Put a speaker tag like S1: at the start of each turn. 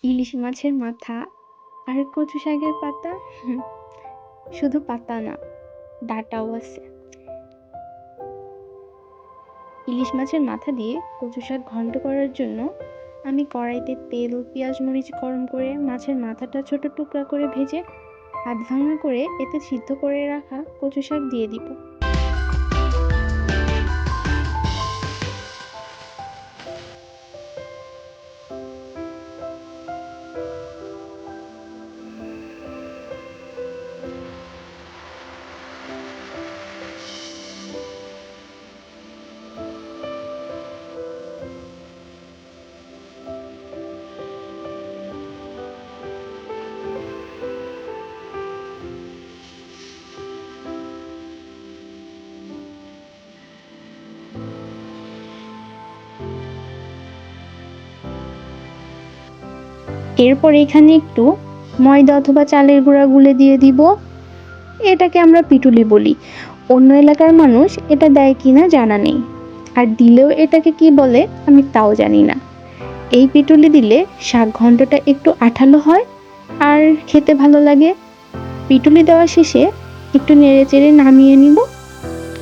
S1: ইলিশ মাছের মাথা আর কচু শাকের পাতা। শুধু পাতা না, ডাঁটাও আছে। ইলিশ মাছের মাথা দিয়ে কচু শাক ঘন্ট করার জন্য আমি কড়াইতে তেল, পেঁয়াজ, মরিচ গরম করে মাছের মাথাটা ছোট টুকরা করে ভেজে হাত ভাঙা করে এতে সিদ্ধ করে রাখা কচু শাক দিয়ে দিব। এরপর এখানে একটু ময়দা অথবা চালের গুঁড়া গুলে দিয়ে দিব। এটাকে আমরা পিটুলি বলি। অন্য এলাকার মানুষ এটা দেয় কিনা জানা নেই, আর দিলেও এটাকে কি বলে আমি তাও জানি না। এই পিটুলি দিলে শাক ঘন্টটা একটু আঠালো হয় আর খেতে ভালো লাগে। পিটুলি দেওয়া শেষে একটু নেড়ে চেড়ে নামিয়ে নিব।